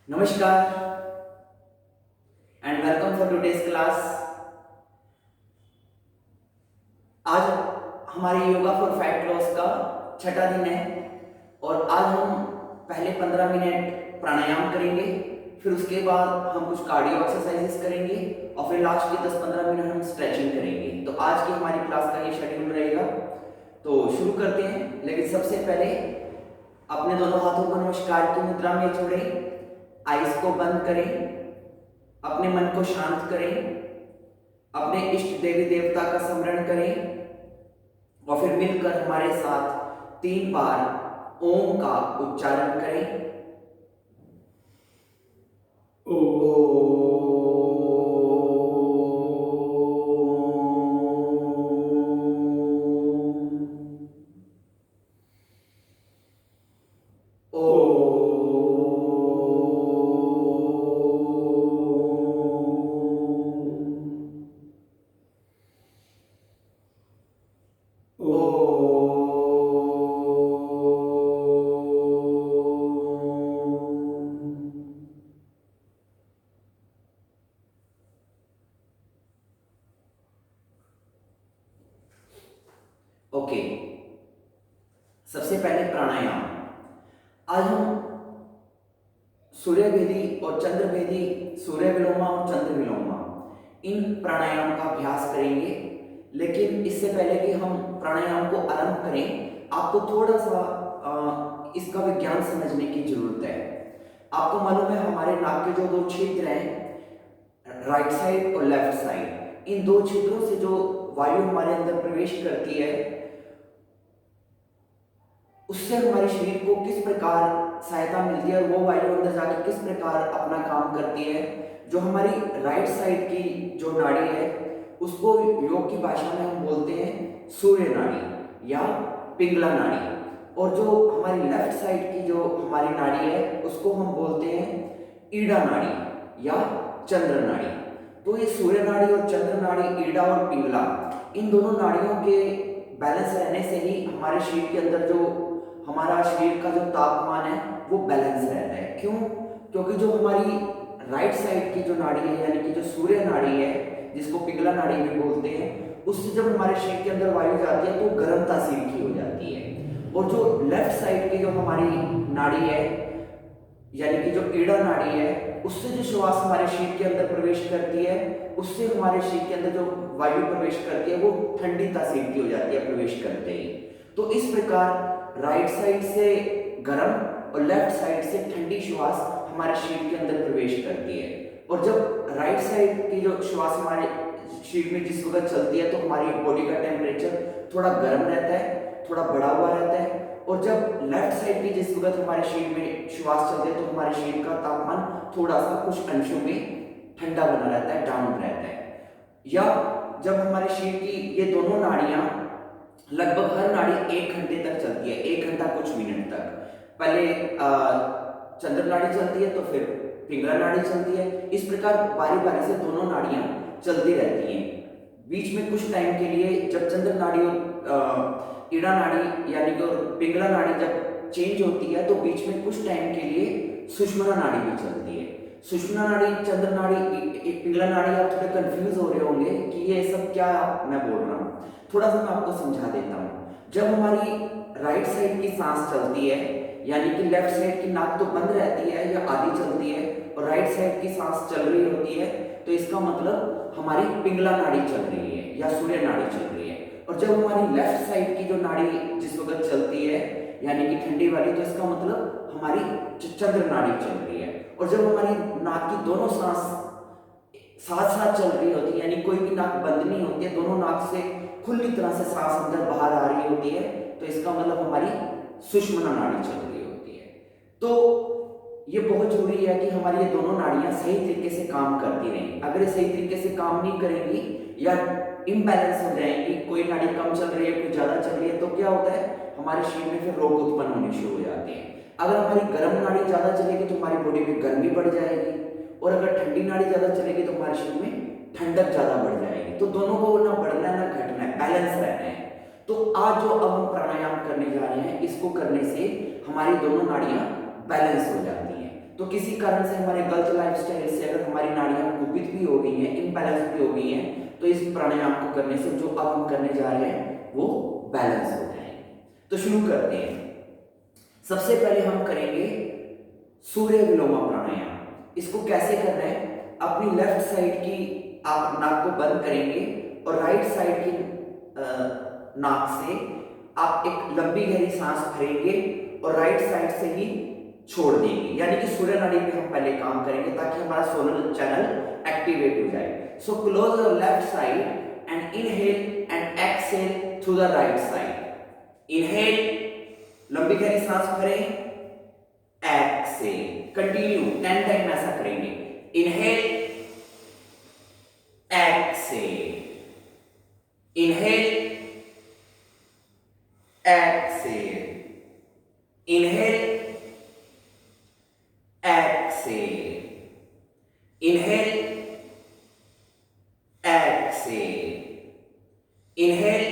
नमस्कार and welcome for today's class. आज हमारे योगा फॉर फैट लॉस का छठा दिन है और आज हम पहले 15 मिनट प्राणायाम करेंगे, फिर उसके बाद हम कुछ कार्डियो एक्सरसाइजेस करेंगे और फिर लास्ट के 10-15 मिनट हम स्ट्रेचिंग करेंगे। तो आज की हमारी क्लास का ये शेड्यूल रहेगा। तो शुरू करते हैं, लेकिन सबसे पहले अपने दोनों हाथों को नमस्कार की मुद्रा में जोड़ें, आइज को बंद करें, अपने मन को शांत करें, अपने इष्ट देवी देवता का स्मरण करें और फिर मिलकर हमारे साथ 3 बार ओम का उच्चारण करें। ओके, सबसे पहले प्राणायाम। आज हम सूर्य भेदी और चंद्र भेदी, सूर्य विलोमा और चंद्र विलोमा, इन प्राणायाम का अभ्यास करेंगे। लेकिन इससे पहले कि हम प्राणायाम को आरंभ करें, आपको थोड़ा सा इसका विज्ञान समझने की जरूरत है। आपको मालूम है हमारे नाक के जो 2 छिद्र हैं, राइट साइड और लेफ्ट साइड, इन 2 छिद्रों से जो वायु हमारे अंदर प्रवेश करती है उससे हमारे शरीर को किस प्रकार सहायता मिलती है और वो वायु अंदर जाकर किस प्रकार अपना काम करती है। जो हमारी राइट साइड की जो नाड़ी है उसको योग की भाषा में हम बोलते हैं सूर्य नाड़ी या पिंगला नाड़ी, और जो हमारी लेफ्ट साइड की जो हमारी नाड़ी है उसको हम बोलते हैं ईड़ा नाड़ी या चंद्र नाड़ी। तो ये सूर्य नाड़ी और चंद्र नाड़ी, ईड़ा और पिंगला, इन दोनों नाड़ियों के बैलेंस रहने से ही हमारे शरीर के अंदर जो हमारा शरीर का जो तापमान है वो बैलेंस रहता है। क्यों? क्योंकि जो हमारी राइट साइड की जो नाड़ी है यानी कि जो सूर्य नाड़ी है जिसको पिंगला नाड़ी भी बोलते हैं, उससे जब हमारे शरीर के अंदर वायु जाती है तो गर्म तासीर की हो जाती है, और जो लेफ्ट साइड की जो हमारी नाड़ी है यानी कि जो ईड़ा नाड़ी है उससे जो श्वास हमारे शरीर के अंदर प्रवेश करती है उससे हमारे शरीर के अंदर जो वायु प्रवेश करती है वो ठंडी तासीर की हो जाती है प्रवेश करते ही। तो इस प्रकार राइट साइड से गर्म और लेफ्ट साइड से ठंडी श्वास हमारे शरीर के अंदर प्रवेश करती है। और जब राइट साइड की जो श्वास हमारे शरीर में जिस वक्त चलती है तो हमारी बॉडी का टेम्परेचर थोड़ा गर्म रहता है, थोड़ा बढ़ा हुआ रहता है, और जब लेफ्ट साइड की जिस वक्त हमारे शरीर में श्वास चलती है तो हमारे शरीर का तापमान थोड़ा सा कुछ अंशों में ठंडा बना रहता है, डाउन रहता है। या जब हमारे शरीर की ये दोनों नाड़ियां लगभग हर नाड़ी 1 घंटे तक चलती है, 1 घंटा कुछ मिनट तक, पहले चंद्र नाड़ी चलती है तो फिर पिंगला नाड़ी चलती है। इस प्रकार बारी बारी से दोनों नाड़ियां चलती रहती हैं। बीच में कुछ टाइम के लिए जब चंद्र नाड़ी और ईड़ा नाड़ी यानी कि पिंगला नाड़ी जब चेंज होती है तो बीच में कुछ टाइम के लिए सुषुम्ना नाड़ी भी चलती है। सुषुम्ना नाड़ी, चंद्र नाड़ी, पिंगला नाड़ी, आप थोड़े कंफ्यूज हो रहे होंगे कि ये सब क्या मैं बोल रहा हूँ। थोड़ा सा मैं आपको समझा देता हूँ। जब हमारी राइट साइड की सांस चलती है यानी कि लेफ्ट साइड की नाक तो बंद रहती है या आधी चलती है और राइट साइड की सांस चल रही होती है, तो इसका मतलब हमारी पिंगला नाड़ी चल रही है या सूर्य नाड़ी चल रही है। और जब हमारी लेफ्ट साइड की जो नाड़ी जिस वक्त चलती है यानी कि ठंडी वाली, तो इसका मतलब हमारी चंद्र नाड़ी चल रही है। और जब हमारी नाक की दोनों सांस साथ साथ चल रही होती है यानी कोई भी नाक बंद नहीं होती है, दोनों नाक से खुली तरह से सांस अंदर बाहर आ रही होती है, तो इसका मतलब हमारी सुषुम्ना नाड़ी चल रही होती है। तो ये बहुत जरूरी है कि हमारी ये दोनों नाड़ियां सही तरीके से काम करती रहें। अगर ये सही तरीके से काम नहीं करेंगी या इम्बैलेंस हो जाएंगी, कोई नाड़ी कम चल रही है कोई ज्यादा चल रही है, तो क्या होता है हमारे शरीर में फिर रोग उत्पन्न होने शुरू हो जाते हैं। अगर हमारी गर्म नाड़ी ज्यादा चलेगी तो हमारी बॉडी में गर्मी बढ़ जाएगी, और अगर ठंडी नाड़ी ज्यादा चलेगी तो हमारे शरीर में ठंडक ज्यादा बढ़ जाएगी। तो दोनों को ना बढ़ना है ना घटना है, बैलेंस रहना है। तो आज जो अब हम प्राणायाम करने जा रहे हैं, इसको करने से हमारी दोनों नाड़ियां बैलेंस हो जाती हैं। तो किसी कारण से हमारे गलत लाइफस्टाइल से अगर हमारी नाड़ियां कुपित भी हो गई हैं, इम्बैलेंस भी हो गई हैं, तो इस प्राणायाम को करने से जो अब हम करने जा रहे हैं वो बैलेंस हो जाएंगे। तो शुरू करते हैं। सबसे पहले हम करेंगे सूर्य विलोमा प्राणायाम। इसको कैसे करना है, अपनी लेफ्ट साइड की आप नाक को बंद करेंगे और राइट साइड की नाक से आप एक लंबी गहरी सांस भरेंगे और राइट साइड से ही छोड़ देंगे, यानी कि सूर्य नाड़ी पे हम पहले काम करेंगे ताकि हमारा सोनल चैनल एक्टिवेट हो जाए। So close your left side and inhale and exhale through the right side. Inhale, लंबी गहरी सांस भरें, एक्सहेल, कंटिन्यू 10 टाइम ऐसा करेंगे। Inhale, exhale, inhale, exhale, inhale, exhale, inhale, exhale, inhale,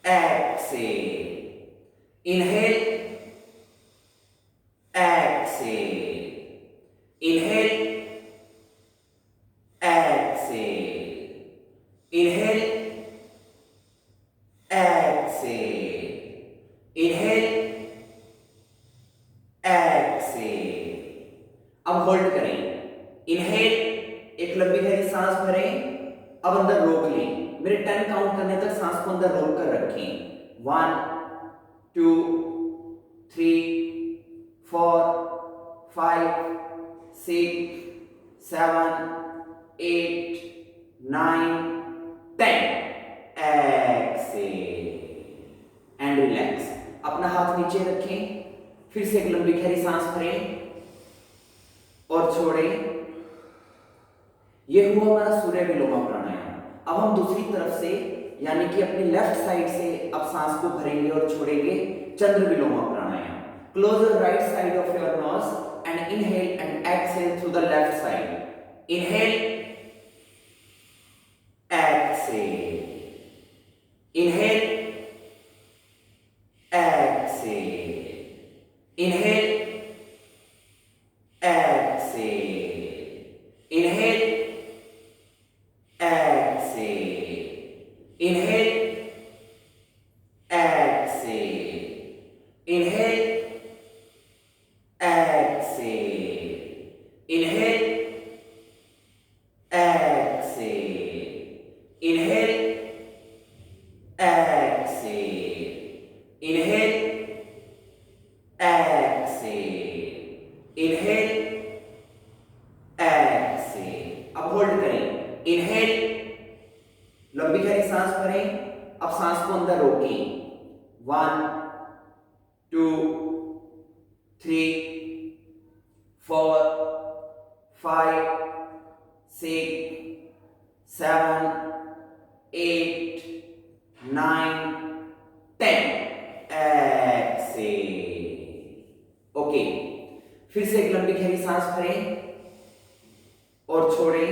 exhale, inhale, exhale, inhale, exhale, inhale, exhale, inhale, exhale. अब hold करें। Inhale, एक लंबी गहरी सांस भरें, अब अंदर रोक लें। मेरे 10 काउंट करने तक सांस को अंदर रोक कर रखें। 1 2 3 4 5 6 7 8 9 10। Exhale and relax. अपना हाथ नीचे रखें, फिर से एक लंबी गहरी सांस भरें और छोड़ें। यह हुआ हमारा सूर्य विलोमा प्राणायाम। अब हम दूसरी तरफ से यानी कि अपनी लेफ्ट साइड से अब सांस को भरेंगे और छोड़ेंगे, Chandra Viloma pranayama. Close your right side of your nose and inhale and exhale through the left side. Inhale, exhale, inhale, exhale, inhale, exhale, inhale, exhale, inhale, exhale, inhale, exhale, inhale, exhale, inhale, exhale, inhale, exhale, inhale, exhale. अब hold करें। Inhale, लंबी गहरी सांस भरें, अब सांस को अंदर रोकें। 1 2 3 4 5 6 7 8 9 10। एक्सहेल। ओके, फिर से एक लंबी गहरी सांस भरें और छोड़ें।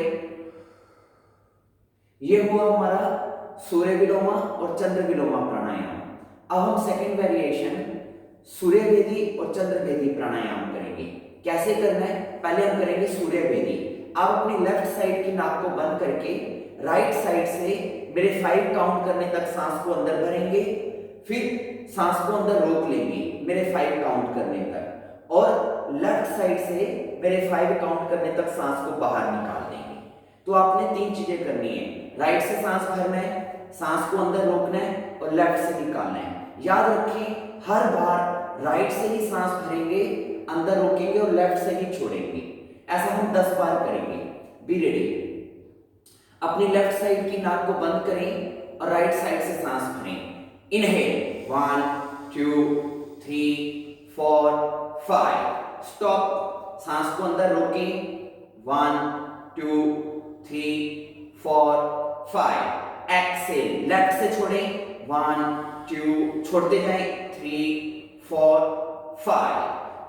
यह हुआ हमारा सूर्य विलोमा और चंद्र विलोमा प्राणायाम। अब हम सेकंड वेरिएशन सूर्य वेदी और चंद्र वेदी प्राणायाम करेंगे। कैसे करना है, पहले हम करेंगे सूर्य वेदी। आप अपनी लेफ्ट साइड की नाक को बंद करके राइट साइड से मेरे 5 काउंट करने तक सांस को अंदर भरेंगे, फिर सांस को अंदर रोक लेंगे मेरे 5 काउंट करने तक, और लेफ्ट साइड से मेरे 5 काउंट करने तक सांस को बाहर निकाल देंगे। तो आपने 3 चीजें करनी है, राइट से सांस भरना है, सांस को अंदर रोकना है और लेफ्ट से निकालना है। याद रखें, हर बार राइट से ही सांस भरेंगे, अंदर रोकेंगे और लेफ्ट से ही छोड़ेंगे। ऐसा हम 10 बार करेंगे। Be ready. अपनी लेफ्ट साइड की नाक को बंद करें और राइट साइड से सांस भरें। इनहेल 1 2 3 4 5। स्टॉप, सांस को अंदर रोकें। 1 2 3 4 5। एक्सेल, लेफ्ट से छोड़ें। 1 2, छोड़ते जाएं। 3 4 5।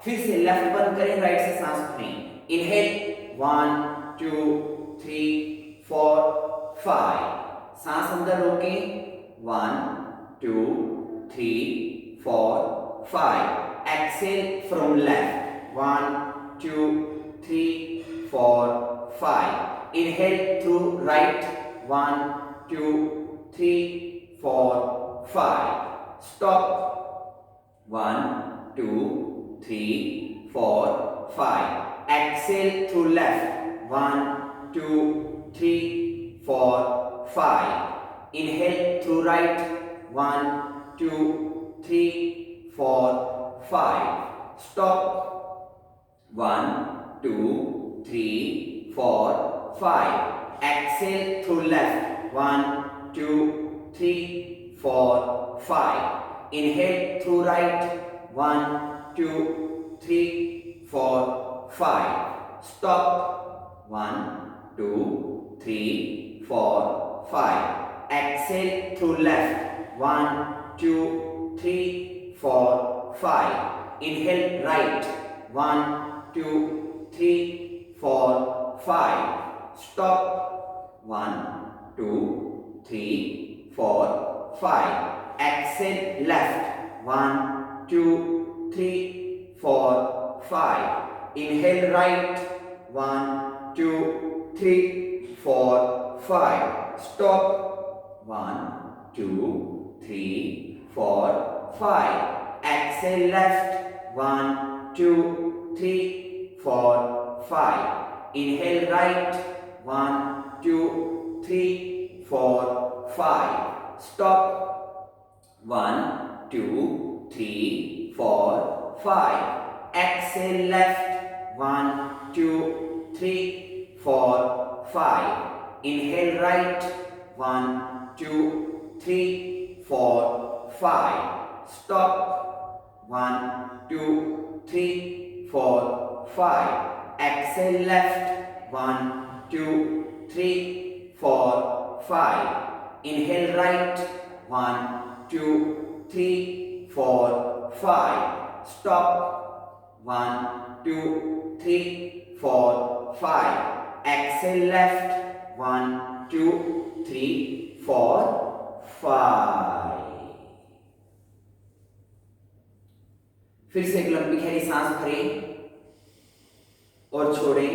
फिर से लेफ्ट बंद करें, राइट से सांस भरें। इनहेल 1 2 3 4 5। सांस अंदर रोकें। 1 2 3 4 5। Exhale from left. 1, 2, 3, 4, 5. Inhale through right. 1, 2, 3, 4, 5. Stop. 1, 2, 3, 4, 5. Exhale through left. 1, 2, 3, 4, 5. Inhale through right. 1, 2, 3, 4, 5. Stop. 1, 2, 3, 4, 5. Exhale through left. 1, 2, 3, 4, 5. Inhale through right. 1, 2, 3, 4, 5. Stop. 1, 2, 3, 4, 5. Exhale through left. 1, 2, 3, 4, 5. Inhale right. 1, 2, 3, 4, 5. Stop. 1, 2, 3, 4, 5. Exhale left. 1, 2, 3, 4, 5. Inhale right. 1, 2, 3, 4, 5. Stop. 1, 2, 3, 4, 5. Exhale left. 1, 2, 3, 4, 5. Inhale right. 1, 2, 3, 4, 5. Stop. 1, 2, 3, 4, 5. Exhale left. 1, 2, 3, 4, 5. Inhale right. 1, 2, 3, 4, 5. Stop. 1, 2, 3, 4, 5. Exhale left. 1, 2, 3, 4, 5. Inhale right. 1, 2, 3, 4, 5. Stop. 1, 2, 3, 4, 5. Exhale left. 1, 2, 3, 4, 5. फिर से एक लंबी गहरी सांस भरें और छोड़ें।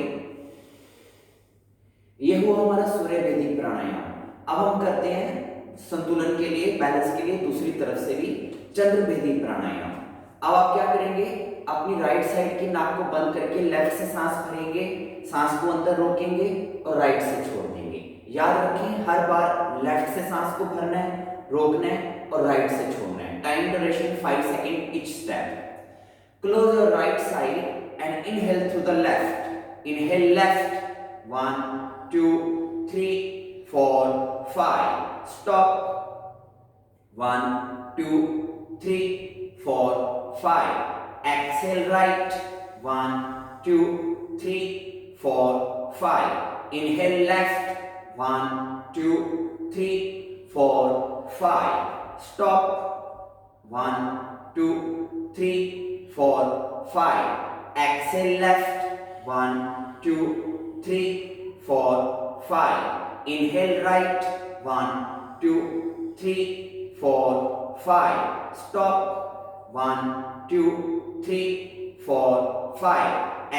यह हुआ हमारा सूर्य वैदिक प्राणायाम। अब हम करते हैं संतुलन के लिए, बैलेंस के लिए दूसरी तरफ से भी चंद्र वैदिक प्राणायाम। अब आप क्या करेंगे, अपनी राइट साइड की नाक को बंद करके लेफ्ट से सांस भरेंगे, सांस को अंदर रोकेंगे और राइट से छोड़ देंगे। याद रखें, हर बार लेफ्ट से सांस को भरना है, रोकना है और राइट से छोड़ना है। Time duration 5 second each step. Close your right side and inhale through the left. Inhale left. 1, 2, 3, 4, 5. Stop. 1, 2, 3, 4, 5. Exhale right. 1, 2, 3, 4, 5. Inhale left. 1, 2, 3, 4, 5. Stop. 1, 2, 3, 4, 5. Exhale left. 1, 2, 3, 4, 5. Inhale right. 1, 2, 3, 4, 5. Stop. 1, 2, 3, 4, 5.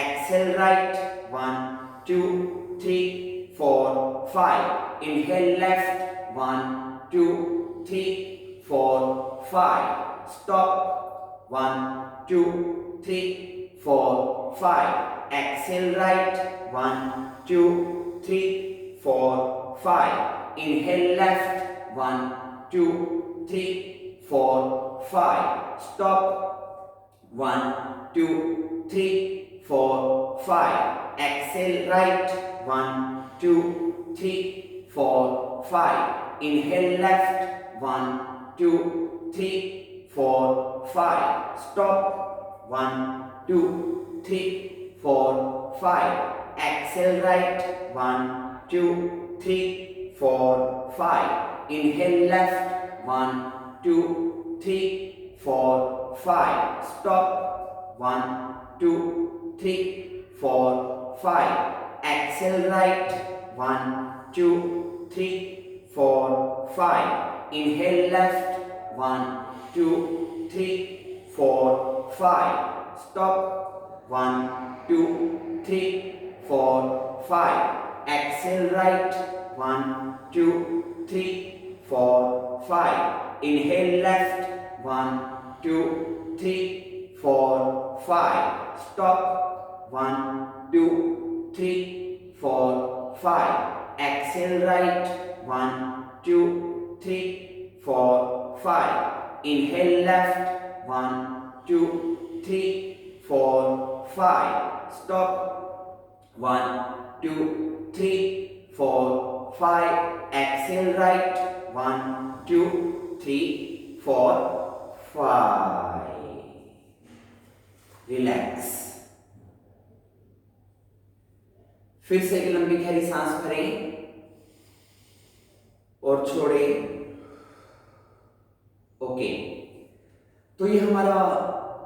Exhale right. 1, 2, 3, 4, 5. Inhale left. 1, 2, 3, 4, 5. Stop. 1, 2, 3, 4, 5. Exhale right. 1, 2, 3, 4, 5. Inhale left. 1, 2, 3, 4, 5. Stop. 1, 2, 3, 4, 5. Exhale right. 1, 2, 3, 4, 5. Inhale left. 1, 2, 3, 4, 5. Stop. 1, 2, 3, 4, 5. Exhale right. 1, 2, 3, 4, 5. Inhale left. 1, 2, 3, 4, 5. Stop. 1, 2, 3, 4, 5. Exhale right. 1, 2, 3, 4, 5. Inhale left. 1, 2, 3, 4, 5. Stop. 1 2 3 4 5. Exhale right, 1 2 3 4 5. Inhale left, 1 2 3 4 5. Stop, 1 2 3 4 5. Exhale right, 1 2 3 4 5. Inhale left, 1 2 3 4 5. Stop, 1 2 3 4 5. Exhale right, 1 2 3 4 5. Relax. फिर से एक लंबी गहरी सांस भरें और छोड़ें। Okay, तो ये हमारा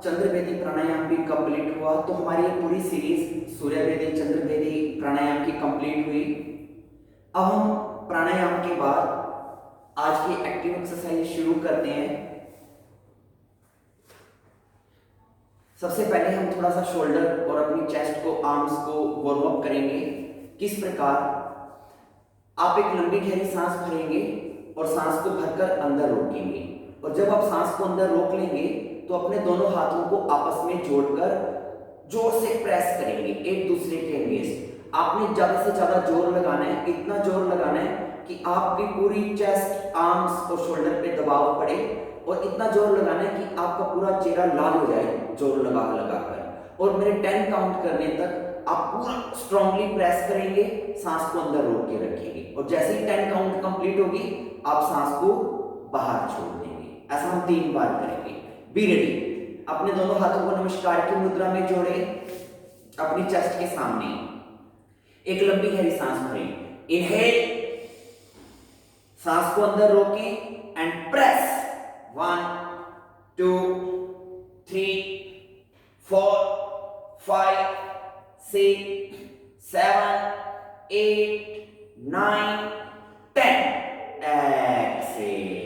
चंद्रवेदी प्राणायाम भी कंप्लीट हुआ। तो हमारी ये पूरी सीरीज सूर्यवेदी चंद्रवेदी प्राणायाम की कंप्लीट हुई। अब हम प्राणायाम के बाद आज की एक्टिव एक्सरसाइज शुरू करते हैं। सबसे पहले हम थोड़ा सा शोल्डर और अपनी चेस्ट को, आर्म्स को वार्म अप करेंगे। किस प्रकार? आप एक लंबी गहरी सांस भरेंगे और सांस को भरकर अंदर रोकेंगे, और जब आप सांस को अंदर रोक लेंगे तो अपने दोनों हाथों को आपस में जोड़कर जोर से प्रेस करेंगे एक दूसरे के अगेंस्ट। आपने ज्यादा से ज्यादा जोर लगाना है, इतना जोर लगाना है कि आपकी पूरी चेस्ट, आर्म्स और शोल्डर पे दबाव पड़े, और इतना जोर लगाना है कि आपका पूरा चेहरा लाल हो जाए जोर लगा लगाकर। और मेरे 10 काउंट करने तक आप पूरा स्ट्रांगली प्रेस करेंगे, सांस को अंदर रोक के रखेंगे, और जैसे ही 10 काउंट कंप्लीट होगी आप सांस को बाहर छोड़ देंगे। ऐसा हम 3 बार करेंगे। Be ready. अपने दोनों हाथों को नमस्कार की मुद्रा में जोड़े अपनी चेस्ट के सामने। एक लंबी गहरी सांस भरें। इनहेल, सांस को अंदर रोकें एंड प्रेस। 1 2 3 4 5 6 7 8 9 10। एक्सेल।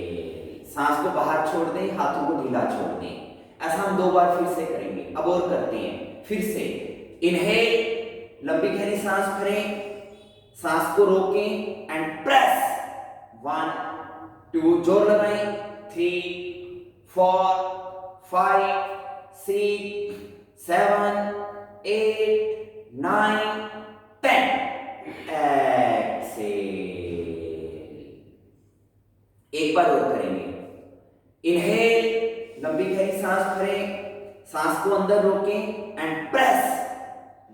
सांस को बाहर छोड़ दें, हाथों को ढीला छोड़ दें। ऐसा हम 2 बार फिर से करेंगे। अब और करते हैं। फिर से इनहेल, लंबी गहरी सांस भरें, सांस को रोकें एंड प्रेस। 1 2, जोर लगाएं, 3 4 5 6 7 8 9 10। एक्सेल। एक बार और करेंगे। इनहेल, लंबी गहरी सांस भरें, सांस को अंदर रोकें एंड प्रेस।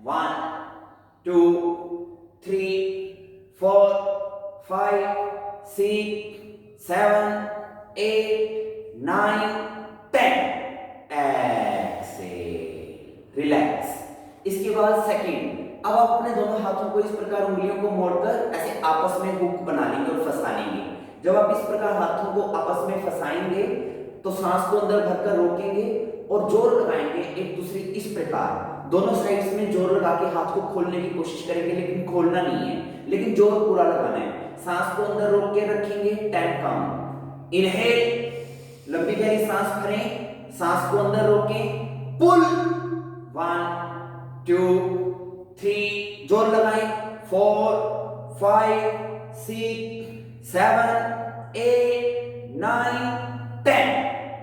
1 2 3 4 5 6 7 8 9 10। एक्सेल। रिलैक्स। इसके बाद सेकंड। अब आप अपने दोनों हाथों को इस प्रकार उंगलियों को मोड़कर ऐसे आपस में हुक बना लेंगे और फंसा लेंगे। जब आप इस प्रकार हाथों को आपस में फंसाएंगे तो सांस को अंदर भरकर रोकेंगे और जोर लगाएंगे एक दूसरे। इस प्रकार दोनों साइड्स में जोर लगा के हाथ को खोलने की कोशिश करेंगे, लेकिन खोलना नहीं है, लेकिन जोर पूरा लगाना है। सांस को अंदर रोक के रखेंगे, 10 काउंट। इनहेल, लंबी गहरी सांस भरें, सांस को अंदर रोकें, पुल। 1 2 3, जोर लगाएं, 4 5 6 7 8 9 10।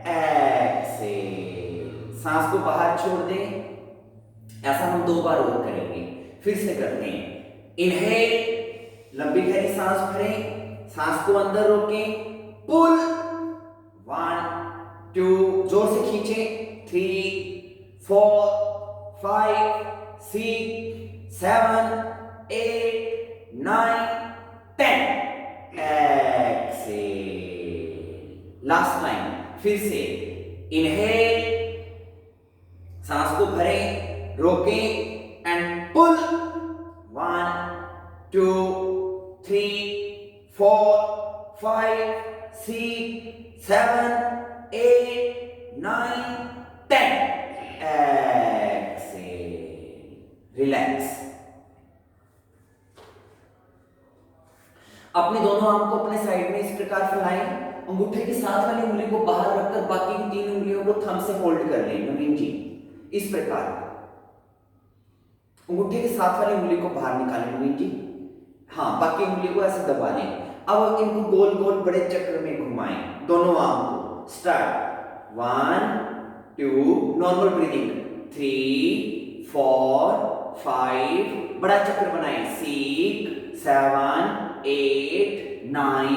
एक्सेल। सांस को बाहर छोड़ दें। ऐसा हम 2 बार और करेंगे। फिर से करते हैं। इनहेल, लंबी गहरी सांस भरें, सांस को अंदर रोकें, पुल। 1 2, जोर से खींचें, 3 4 5 6 7 8 9 10। एक्सेल। Last time. फिर से इनहेल, सांस को भरें, रोकें एंड पुल। 1 2 3 4 5 6 7 8 9 10। एक्सेल। रिलैक्स। अपने दोनों आर्म को अपने साइड में इस प्रकार फैलाएं। अंगूठे की साथ वाली उंगली को बाहर रखकर बाकी की 3 उंगलियों को थंब से होल्ड कर लें। नवीन जी, इस प्रकार अंगूठे की साथ वाली उंगली को बाहर निकालें नवीन जी। हाँ, बाकी उंगली को ऐसे दबा लें। अब इनको गोल गोल बड़े चक्र में घुमाएं दोनों आर्म को। स्टार्ट 1 2, नॉर्मल ब्रीदिंग 3 4 5, बड़ा चक्र बनाएं 6 7 8 9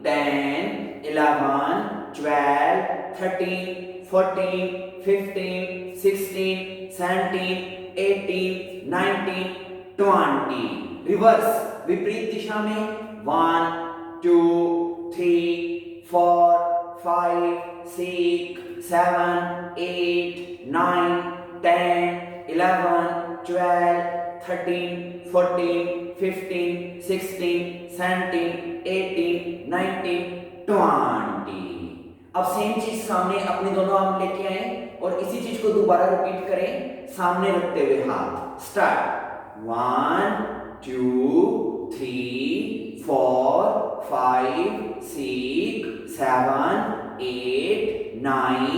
10 11 12 13 14 15 16 17 18 19 20। रिवर्स विपरीत दिशा में 1 2 3 4 5 6 7 8 9 10 11 12 13 14 15 16 17 18 19 20। अब सेम चीज सामने अपने दोनों आर्म लेके आए और इसी चीज को दोबारा रिपीट करें सामने रखते हुए हाथ। स्टार्ट 1 2 3 4 5 6 7 8 9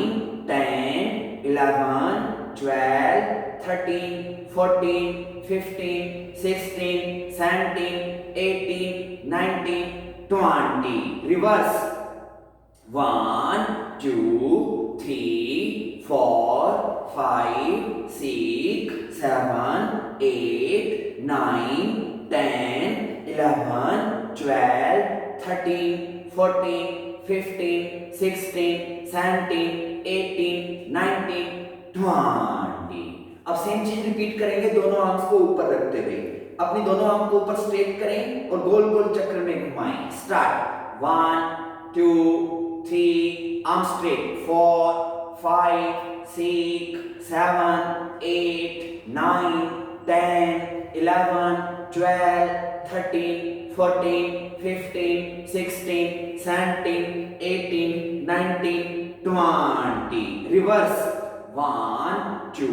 10 11 12 13 14 15 16 17 18 19 20। रिवर्स 1 2 3 4 5 6 7 8 9 10 11 12 13 14 15 16 17 18 19 20। अब सेम चीज रिपीट करेंगे दोनों आर्म्स को ऊपर रखते हुए। अपनी दोनों आर्म को ऊपर स्ट्रेट करें और गोल गोल चक्र में घुमाएं। Start 1 2 3, arm straight 4 5 6 7 8 9 10 11 12 13 14 15 16 17 18 19 20। Reverse 1 2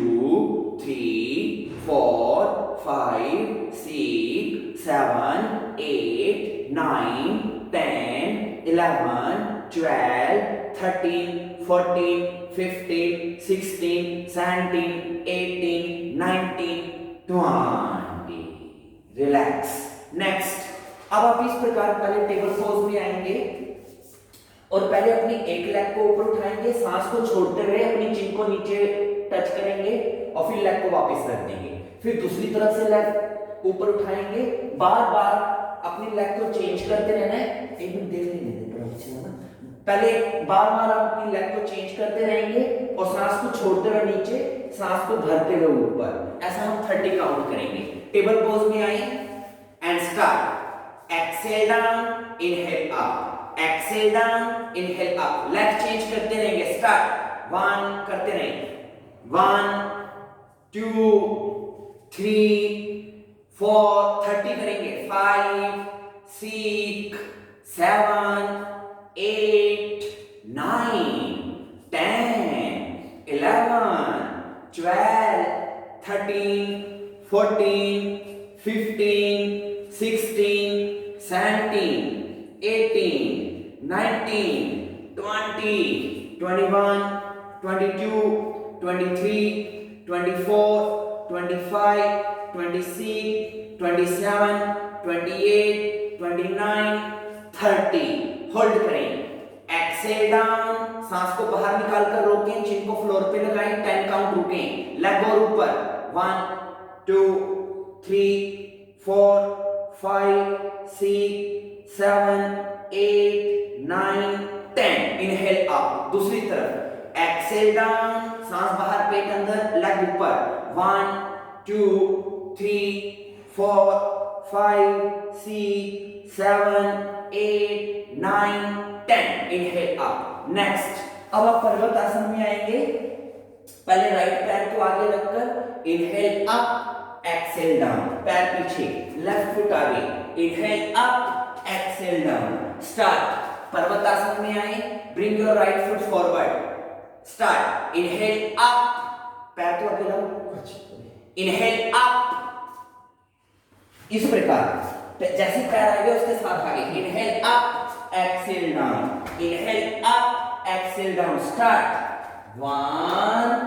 3 4 5 6 7 8 9 10 11 12 13 14 15 16 17 18 19 20। Relax. Next, अब आप इस प्रकार पहले टेबल पोज में आएंगे और पहले अपनी एक लेग को ऊपर उठाएंगे, सांस को छोड़ते हुए अपनी चिन को नीचे टच करेंगे और फिर लेग को वापस रख देंगे। फिर दूसरी तरफ से लेग ऊपर उठाएंगे, बार बार अपनी लेग को चेंज करते रहना है। एक मिनट देख लेंगे ना, पहले बार बार आप अपनी लेग को चेंज करते रहेंगे और सांस को छोड़ते हुए नीचे, सांस को भरते हुए ऊपर। ऐसा हम 30 काउंट करेंगे। टेबल पोज में आए and start. Exhale down, inhale up, exhale down, inhale up. Leg change करते रहेंगे। स्टार्ट 1 करते रहेंगे, 1 2 3 4, 30 करेंगे, 5 6 7 8 9 10 11 12 13 14 15 16 17 18 19 20 21 22 23 24 25 26 27 28 29 30। होल्ड करें। एक्सेल डाउन, सांस को बाहर निकालकर रोकें, चिन को फ्लोर पे लगाएं, 10 काउंट रुकें। लेग और ऊपर 1 2 3 4 5 6 7 8 9 10। Inhale up. दूसरी तरफ एक्सेल डाउन, सांस बाहर, पेट अंदर, लेग ऊपर 1 2 3 4 5 6 7 8 9 10। Inhale up. नेक्स्ट, अब आप पर्वत आसन में आएंगे। पहले राइट पैर को आगे रखकर इनहेल अप, एक्सेल डाउन, पैर पीछे, लेफ्ट फुट आगे, inhale up, exhale down. Start. पर्वत आसन में आए, bring your right foot forward. Start. Inhale up, पैर को आगे लाओ, इनहेल अप, इस प्रकार जैसे पैर आएंगे उसके साथ आगे। Inhale up, exhale down, inhale up, exhale down. Start 1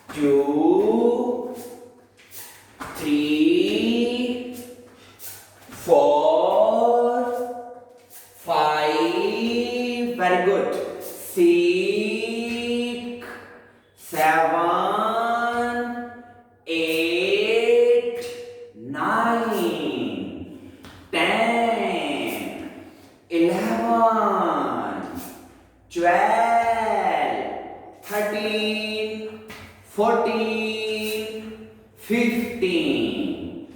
2 3, 4, 5, very good, 6, 7, 8, 9, 10, 11, 12, 13, 14, 15,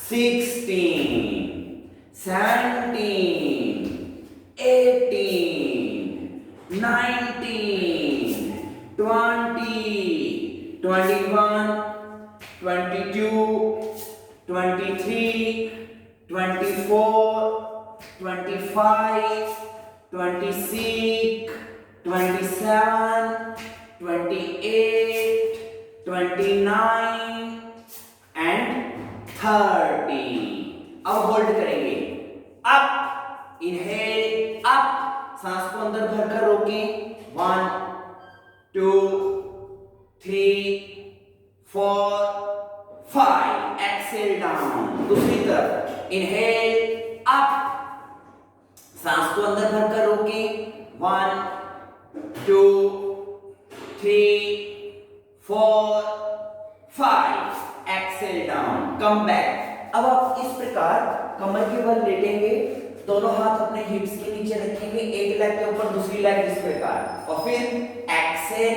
16, 17, 18, 19, 20, 21, 22, 23, 24, 25, 26, 27, 28, 29 and 30. अब होल्ड करेंगे, अप, इनहेल, अप, सांस को अंदर भरकर रोकें, 1, 2, 3, 4, 5, एक्सेल डाउन. दूसरी तरफ, इनहेल, अप, सांस को अंदर भरकर रोकें, 1, 2, 3, 4, 5, एक्सेल डाउन, कम बैक. अब आप इस प्रकार कमर के बल लेटेंगे, दोनों हाथ अपने हिप्स के नीचे रखेंगे, एक लेग के ऊपर दूसरी लेग इस प्रकार, और फिर exhale,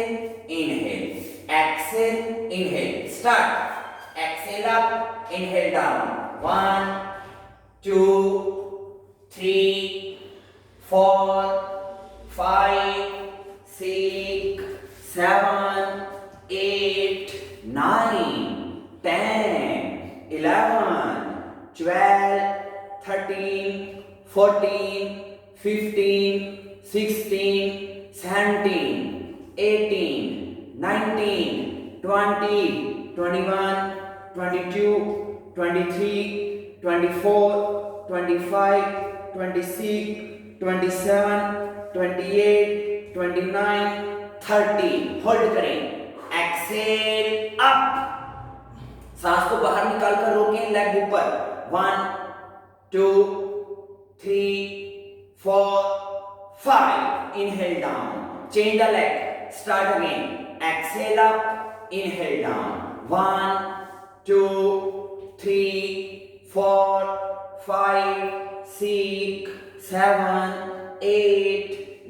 inhale, exhale, inhale, start. Exhale up, inhale down, 1, 2, 3, 4, 5, 6, 7, 8, 9, 10, 11, 12, 13, 14, 15, 16, 17, 18, 19, 20, 21, 22, 23, 24, 25, 26, 27, 28, 29, 30. Hold करें. एक्सेल अप, सांस को बाहर निकालकर रोकें, लेग ऊपर, 1, 2, 3, 4, 5, inhale down, change the leg, start again. Exhale up, inhale down, 1, 2, 3, 4, 5, 6, 7, 8,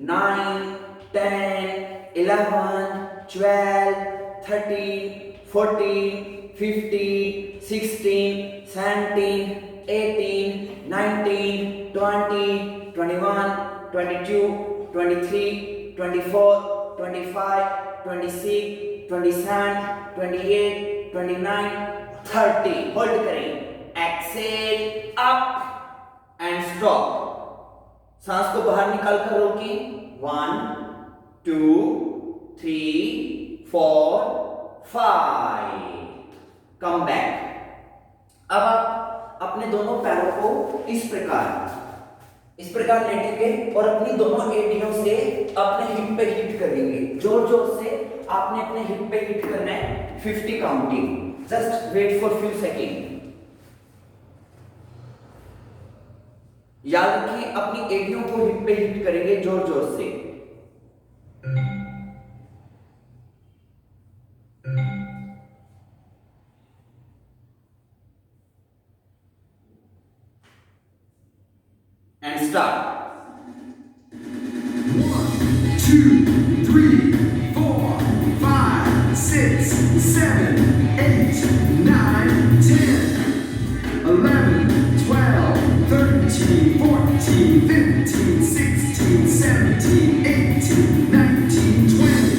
9, 10, 11, 12, 13, 14, 15, 16, 17, 18, 19, 20, 21, 22, 23, 24, 25, 26, 27, 28, 29, 30. Hold करें. Exhale up and stop. सांस को बाहर निकालकर रोकें, 1, 2, 3, 4, 5, कम बैक. अब आप अपने दोनों पैरों को इस प्रकार लेटेंगे और अपनी दोनों एड़ियों से अपने हिप पे हिट करेंगे, जोर जोर से. आपने अपने हिप पे हिट करना है, 50 counting. Just wait for few second. याद रखिए, अपनी एड़ियों को हिप पे हिट करेंगे जोर जोर से. And start. 1, 2, 3, 4, 5, 6, 7, 8, 9, 10, 11, 12, 13, 14, 15, 16, 17, 18, 19, 20,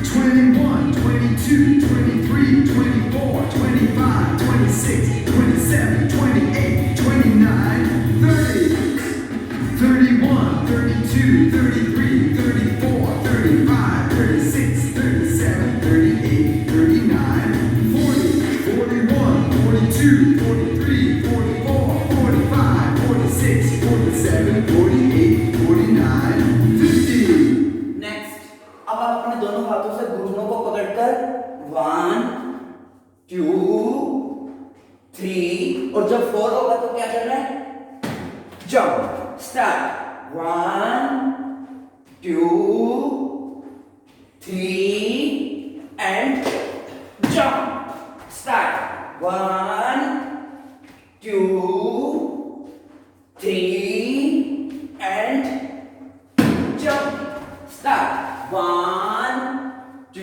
21, 22, 23, 24, 25, 26, 27, 28, 29, 30, 31, 32, 33, 34, 35, 36, 4 होगा तो क्या करना है, jump, start, 1 2 3 and jump, start, 1 2 3 and jump, start, 1 2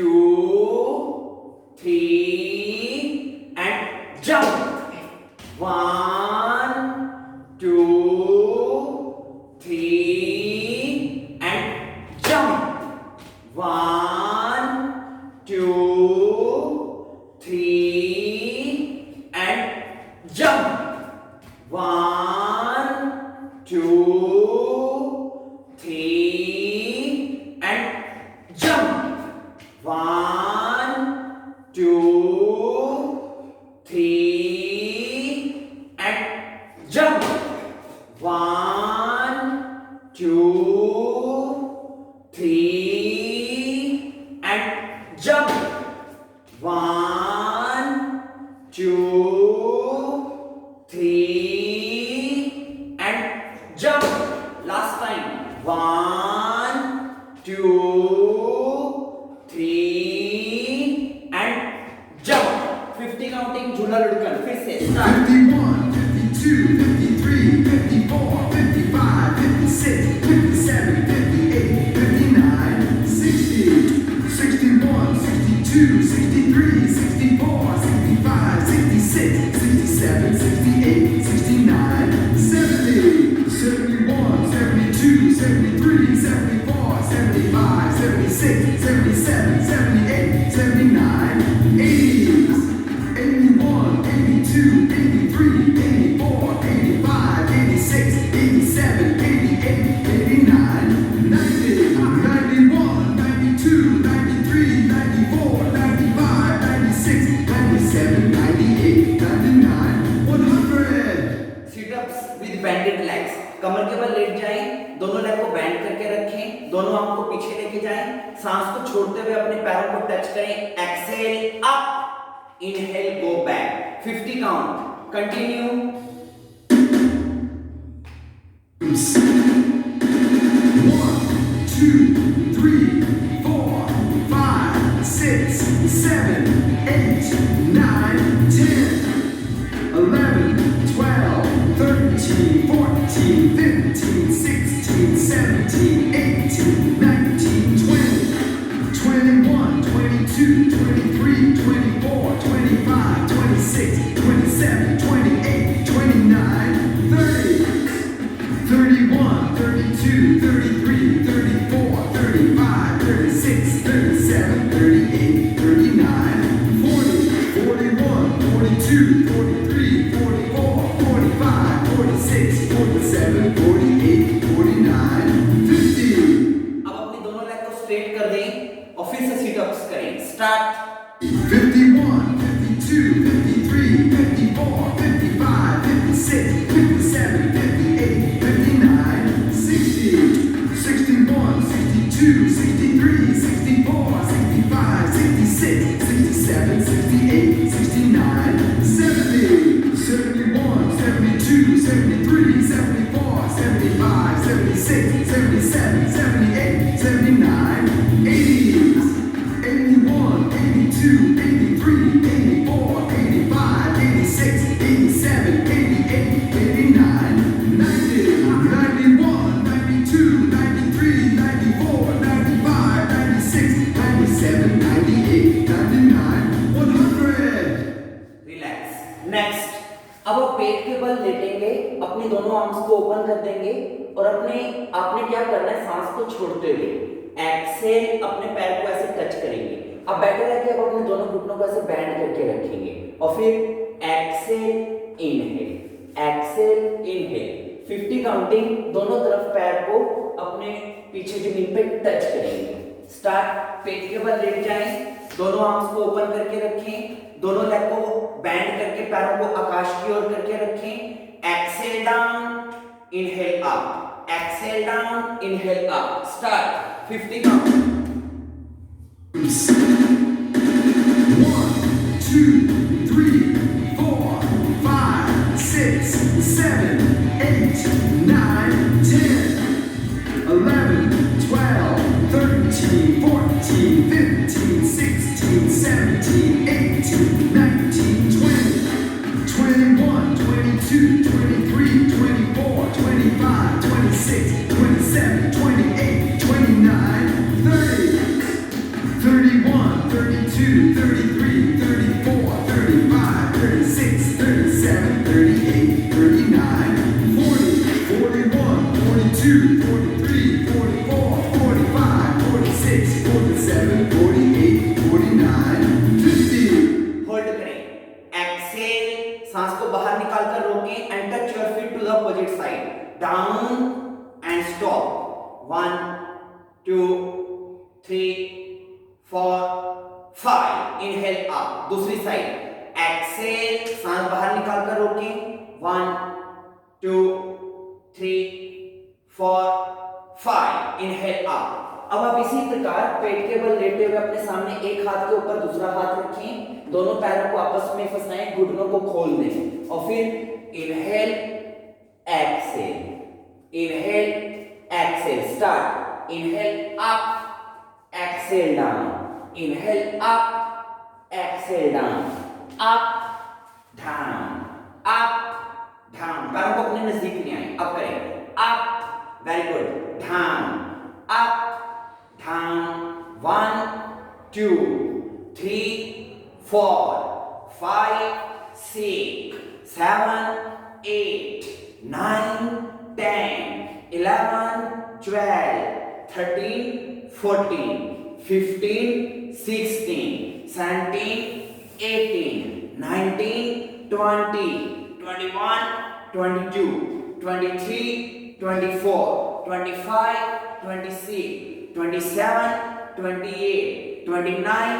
3 and jump, 1 2 3 and jump, 1 2 3 and jump, 1 2 3 and jump, 1 2 3 and jump, 1 2 3 and jump, 1 2 3 and jump. Last time, 1 2 3 and jump. 50 counting झूला लुढ़कन फिर से start. 51, 52, 53, 54, 55, 56, 57, 58, 59, 60, 61, 62, 63, 64, 65, 66, 67, 68, 69, 70, 71, 72, 73, 74, 75, 76, 77, 78, 79, 80, 81, 82, 83, 84, 85, 86, 87, 88, 89, 90, 91, 92, 93, 94, 95, 96, 97, 98, 99, 100. Sit-ups with bended legs. कमर के बल late जाएं, दोनों leg को bend करके रखें, दोनों आंख को पीछे लेके जाएं, सांस को छोड़ते हुए अपने पैरों को टच करें, exhale up, inhale go back, 50 count, continue. 1 2 3 4 5 6 7 8 9 10 11 12 13 14 15 16 17 18 19 20 21 22 23 24 25 26 27 28 29 30 31 32 33 34 35 36 37 38 39 40 41 42 43 44 45 46 47 48 49 50. अब अपनी दोनों लेग को स्ट्रेट कर दें और फिर से सिट-अप्स करें. स्टार्ट. 51, 52, 53, 54, 55, 56, 57, 58, 59, 60, 61, 62, 63, 64, 65, 66, 67, 68, 69, 70, 71, 72, 73, 74, 75, 76, 77, 78, 79, 80, 81, 82, 83, 84, 85, 86, 87, 88, 89, 90, 91, 92, 93, 94, 95, 96, 97, 98, 99, 100. रिलैक्स. नेक्स्ट, अब आप पेट के बल लेटेंगे, अपनी दोनों आर्म्स को ओपन कर देंगे और आपने क्या करना है, सांस को छोड़ते हुए एक्सेल अपने पैर को ऐसे टच करेंगे. अब बैठे रहकर आप अपने दोनों घुटनों को ऐसे बैंड करके रखेंगे और फिर exhale inhale, exhale inhale, 50 counting. दोनों तरफ पैर को अपने पीछे जमीन पे टच करेंगे. स्टार्ट. पेट के बल लेट जाएं, दोनों आर्म्स को ओपन करके रखें, दोनों लेग को बैंड करके पैरों को आकाश की ओर करके रखें. Exhale down, inhale up, exhale down, inhale up. Start. 50 count. 1 2 3 4 5 6 down and stop. 1 2 3 4 5. Inhale up. दूसरी साइड. Exhale, सांस बाहर निकाल कर रोकें. 1 2 3 4 5. Inhale up. अब आप इसी प्रकार पेट के बल लेटे हुए अपने सामने एक हाथ के ऊपर दूसरा हाथ रखें, दोनों पैरों को आपस में फंसाएं, घुटनों को खोल दें और फिर inhale exhale, inhale Excel. Start. Inhale up, exhale down, inhale up, exhale down, up down, up down. पैरों को अपने नजदीक ले आए. अब करें up. Very good. Down, up down. 1 2 3 4 5 6 7 8 9 10 11 12 13 14 15 16 17 18 19 20 21 22 23 24 25 26 27 28 29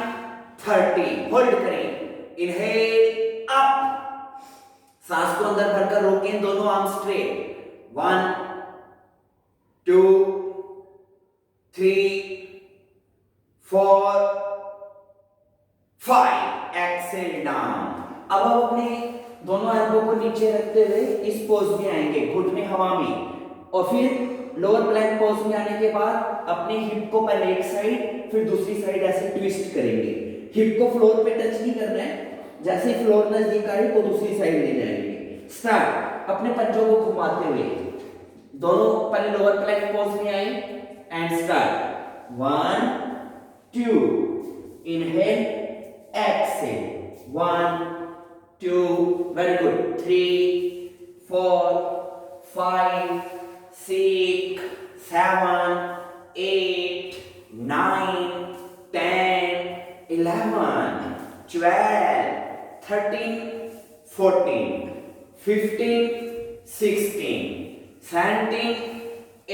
30. Hold करें. इनहेल अप, सांस को अंदर भरकर रोकें, दोनों आर्म स्ट्रेट. 1 2 3 4 5. Exhale down. अब हम अपने दोनों एल्बो को नीचे रखते हुए इस पोज में आएंगे, घुटने हवा में, और फिर लोअर प्लैंक पोज में आने के बाद अपने हिप को पहले एक साइड फिर दूसरी साइड ऐसे ट्विस्ट करेंगे. हिप को फ्लोर पे टच नहीं करना है, जैसे ही फ्लोर नजदीक आए तो दूसरी साइड ले जाएंगे. स्टार्ट. अपने पंजों को घुमाते हुए दोनों पहले लोअर प्लैंक पोज में आए and start. 1 2. Inhale exhale. 1 2. Very good. 3 4 5 6 7 8 9 10 11 12 13 14 15 16 17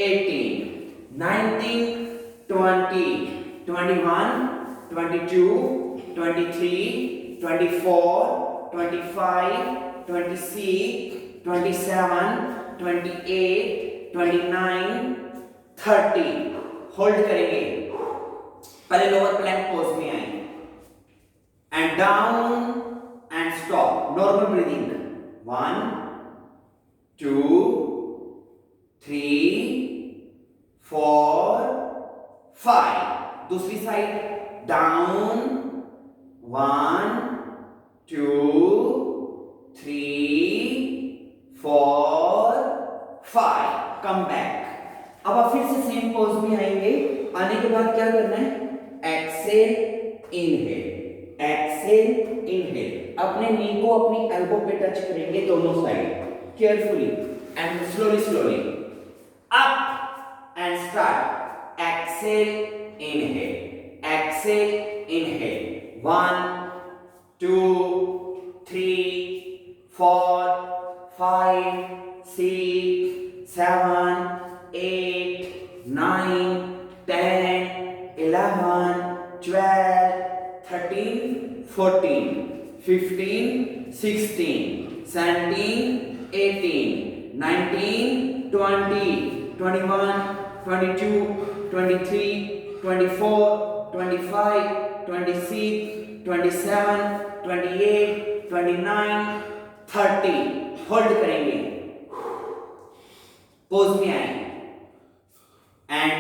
18 19 20 21 22 23 24 25 26 27 28 29 30. Hold करेंगे. पहले लोअर प्लैंक पोज में आए and down and stop. Normal breathing. 1 2 3 4 5. दूसरी साइड. डाउन. 1 2 3 4 5. Come back. अब आप फिर से सेम पोज में आएंगे. आने के बाद क्या करना है? Excel inhale, exhale inhale. अपने नी को अपनी एल्बो पे टच करेंगे दोनों side, carefully and slowly slowly. Up and start. Excel inhale, exhale inhale. 1 2 3 4 5 6 7 8 9 10 11 12 13 14 15 16 17 18 19 20 21 22 23 24 25 26 27 28 29 30. Hold करेंगे. पोज में आए एंड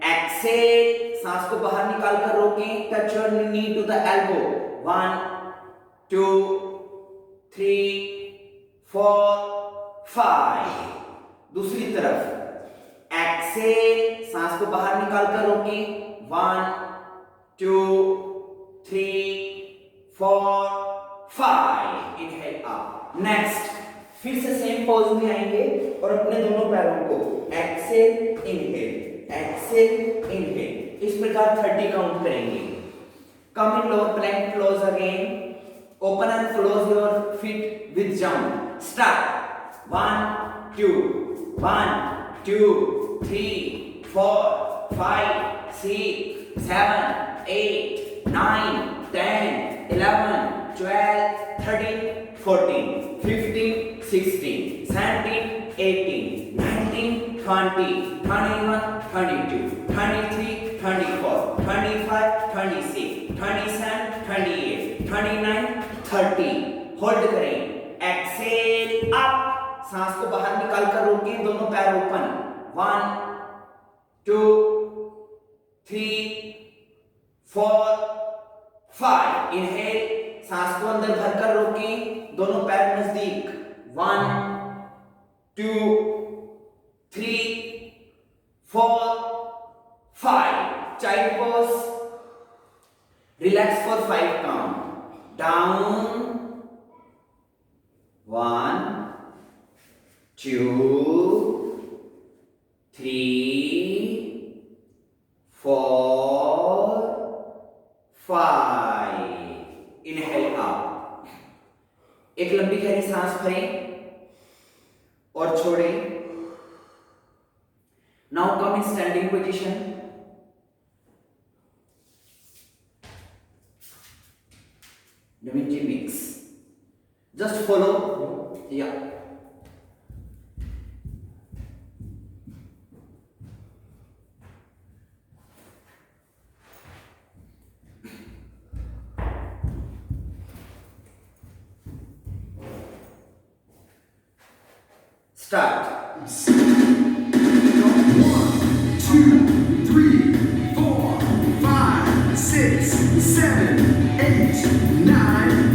एक्सेल. सांस को बाहर निकाल कर रोकें. Touch your knee to the elbow. 1 2 3 4 5. दूसरी तरफ. एक्सेल. सांस को बाहर निकाल कर रोकें. 1 2 3 4 5. Inhale up. नेक्स्ट. फिर से सेम पोज में आएंगे और अपने दोनों पैरों को एक्सेल इनहेल, एक्सेल इनहेल, इस प्रकार 30 काउंट करेंगे. Come in lower plank. Close again. Open and close your feet with jump. Start. 1 2 1 2 3 4 5 6 7 8 9 10 11 12 13 14 15 16 17 18 19 20 21 22 23 24 25 26 27 28 29 30 hold करें एक्सेल अप सांस को बाहर निकालकर रोकें दोनों पैर ओपन 1 2 3 4 5 इनहेल सांस को अंदर भरकर रोकें दोनों पैर नजदीक 1 2 3 4 5 child pose relax for 5 count down 1 2 3 4 5 inhale up एक लंबी गहरी सांस भरें और छोड़ें now come in standing position Naveen ji mix just follow या Start. 1 2 3 4 5 6 7 8 9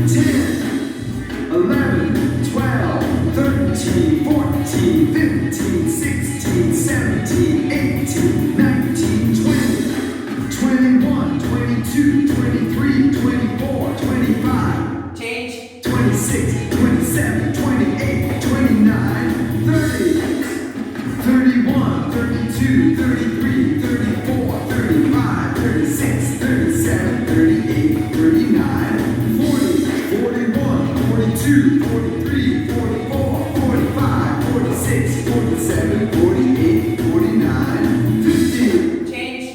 10 11 12 13 14 15 16 17 18 19 20 21 22 23 24 25 Change. 26 27 28 29 30, 31, 32, 33, 34, 35, 36, 37, 38, 39, 40, 41, 42, 43, 44, 45, 46, 47, 48, 49, 50. Change.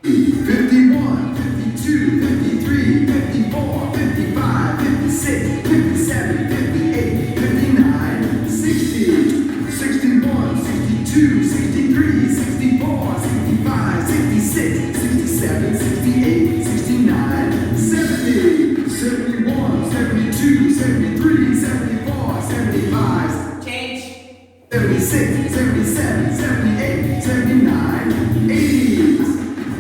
51, 52, 53, 54, 55, 56, 57, 58, 59, 60. 61, 62, 63, 64, 65, 66, 67, 68, 69, 70, 71, 72, 73, 74, 75, Change. 76, 77, 78, 79, 80,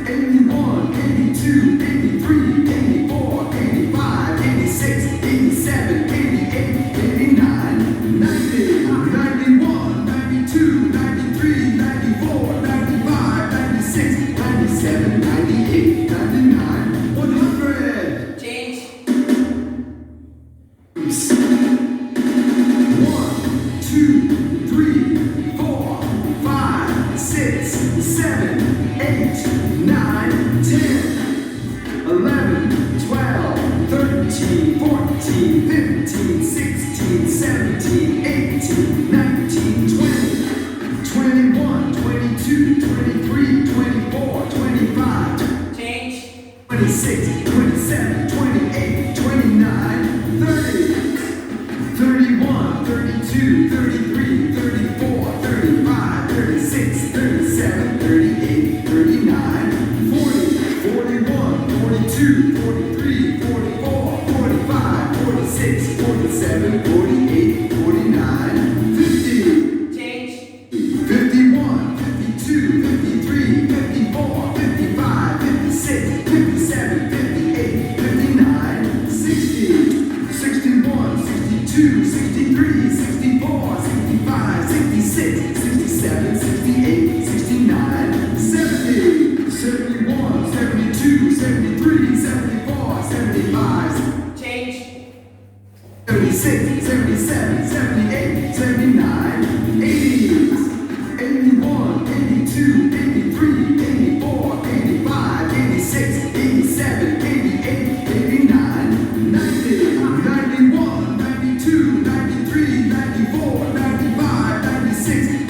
81, 82, 83, 84, 85, 86, 87, 88, 89, 90, 91, 92, 93, 94, 95, 96, 97, 98, 99, 100. Change. 1, 2, 3, 4, 5, 6, 7, 8, 9, 10, 11, 12, 13, 14, 15, 16, 17, 18, 19, 20, 21, 22, 23, 24, 25, Change. 26, 27, 28, 29, 30, 31, 32, 33, 34, 35, 36, 37, 38, 39, 40, 41, 42, 43, 44, 45, 46, 47, 48, 49, 50. Change. 51, 52, 53, 54, 55, 56, 57, 58, 59, 60, 61, 62, 63, 64, 65, 66, 67, 68, 69, 70, 71, 72, 73, 74, 75, Change. 76, 77, 78, 79, 80, 81, 82, 83, 84, 85, 86, 87, 88, 89, 90, 91, 92, 93, 94, 95, 96,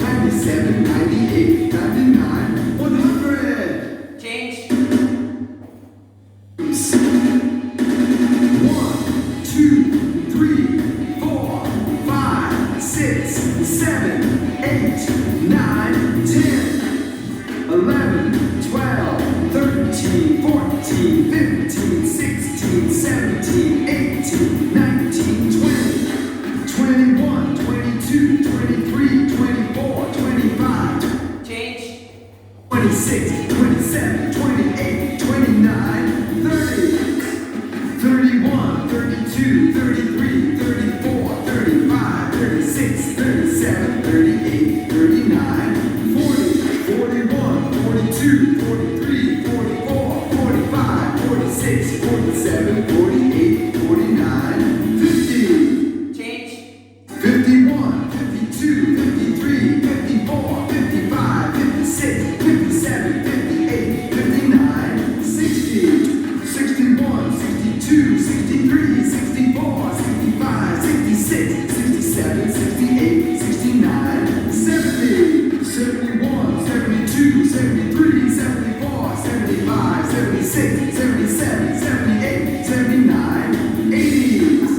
76, 77, 78, 79, 80s.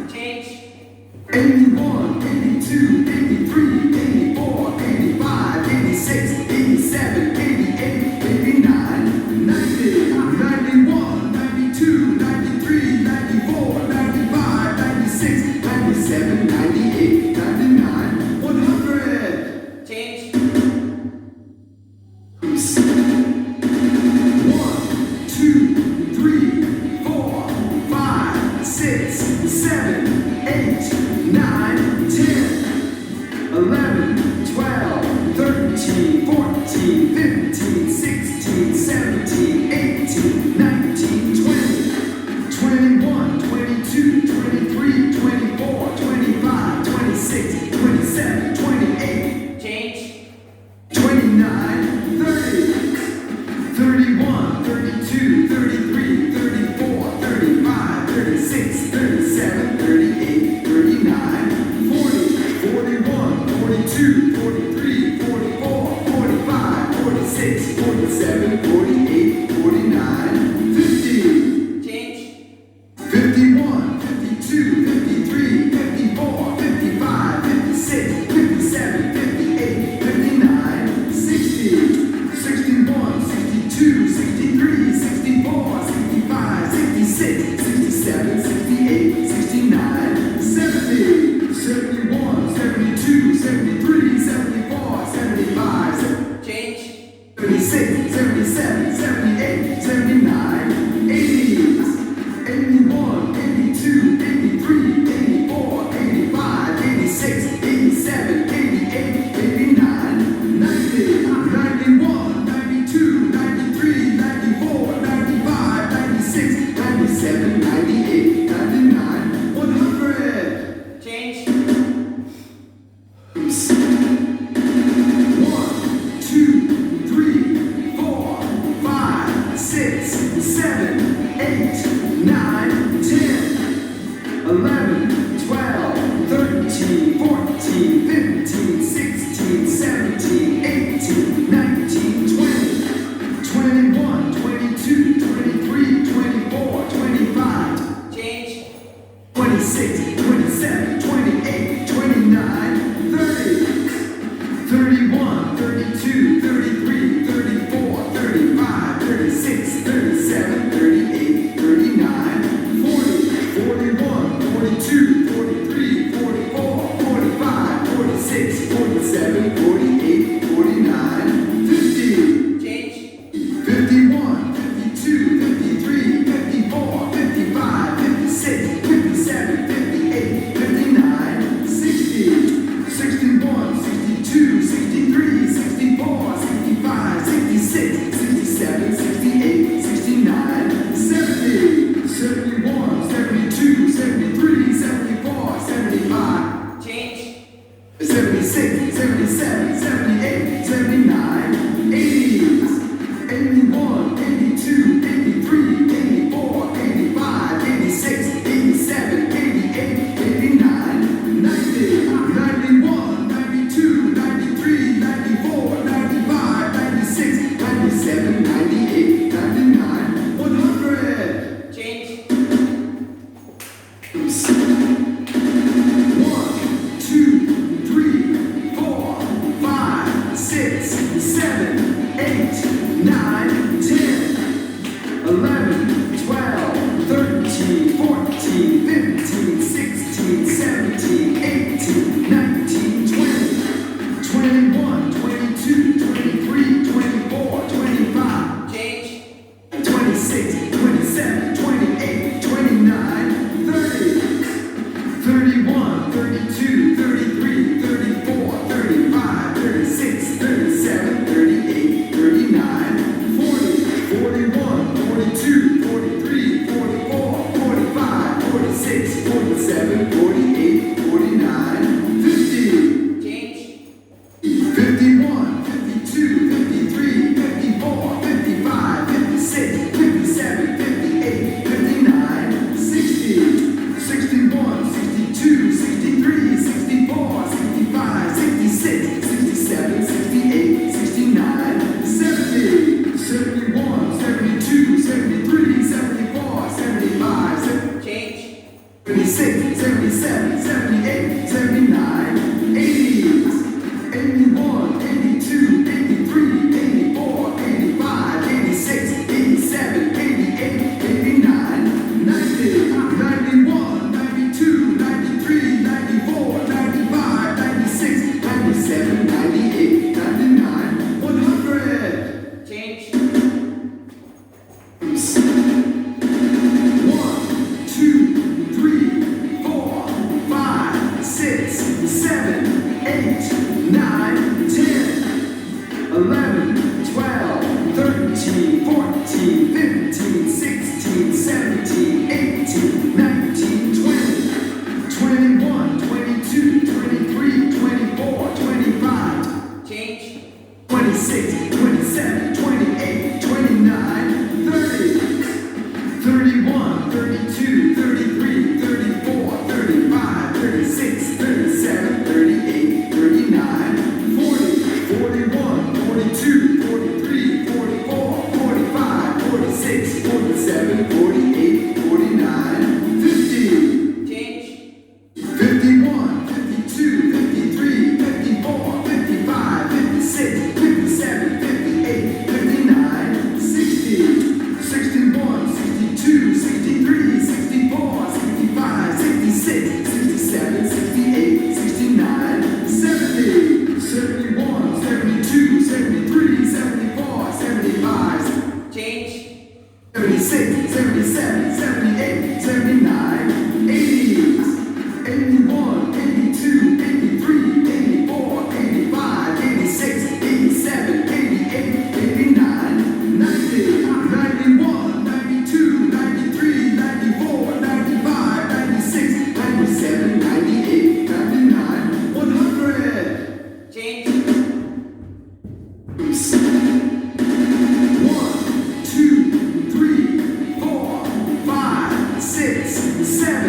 Change. 81, 82, 83, 84, 85, 86, 87, 88, 89, 90, 91, 92, 93, 94, 95, 96, 97, 98, 99, 100. Change. 1, 2, 3, 4, 5, 6, 7, 8, 9, 10, 11, 12, 13, 14, 15, 16, 17, 18, 19, 20, 21, 22, 23, 24, 25, 26, 27, 28, Change. 29, 30, 31, 32, 33, 34, 35, 36, 37, 38, 39, 40, 41, 42, 43, 44, 45, 46, 47, 48, 49, 50. Change. 51, 52, 53, 54, 55, 56, 57, 58, 59, 60, 61, 62, 63, 64, 65, 66, 67, 68, 69, 70, 71, 72, 73, 74, 75, Change. 76, 77, 78, 79, 80s, 81, 82, 83, 84, 85, 86, 87, 88, 89, 90, 91, 92, 93, 94, 95, 96, 97, 98, 99, 100. Change. 1, 2, 3, 4, 5, 6, 7, 8, 9, 10, 11, 12, 13, 14, 15, 16, 17, 18, 19, 20, 21, 22, 23, 24, 25, Change. 26, 27, 28, 29, 30, 31, 32, 33, 34, 35, 36, 37, 38, 39, 40, 41, 42, 43, 44, 45, 46, 47, 48, 49, 50. Change. 51, 52, 53, 54, 55, 56, 57, 58, 59, 60, 61, 62, 63, 64, 65, 66, 67, 68, 69, 70, 71, 72, 73, 74, 75, Change. 76, 77, 78, 79, 80s, 81, 82, 83, 84, 85, 86, 87, 88, 89, 90, 91, 92, 93, 94, 95, 96, 97, 98, 99, 100. Change. 1, 2, 3, 4, 5, 6, 7, 8, 9, 10, 11, 12, 13, 14, 15, 16, 17, 18, 19, 20, 21, 22, 23, 24, 25, Change. 26, 27, 28, 29, 30, 31, 32, 33, 34, 35, 36, 37, 38, 39, 40, 41, 42, 43, 44, 45, 46, 47, 48, 49, 50. Change. 51, 52, 53, 54, 55, 56, 57, 58, 59, 60, 61, 62, 63, 64, 65, 66, 67, 68, 69, 70, 71, 72, 75, change, 76, 77, 78, 79, 80s, 81, 82, 83, 84, 85, 86, 87, 88, 89, 90, 91, 92, 93, 94, 95, 96, 97, 98, 99, 100. change, 1, 2, 3, 4, 5, 6, 7, 8, 9, 10, 11, 12, 13, 14, 15, 16, 17, 18, 19, 20, 21, 22, 23, 24, 25, change, 26, 27, 28, 29, 30, 31, 32, 33, 34, 35, 36, 37, 38, 39, 40, 41, 42, 43, 44, 45, 46, 47, 48, 49, 50. change, 51, 52, 53, 54, 55, 56, 57, 58, 59, 60, 61, 62, 63, 64, 65, 66, 67, 68, 69, 70, 71, 72, 73, 74, 75, change, 76, 77, 78, 79, 80, 81, 82, 83, 84, 85, 86, 87, 88, 89, 90, 91, 92, 93, 94, 95, 96, 97, 98, 99, 100. change, 1, 2, 3, 4, 5, 6, 7,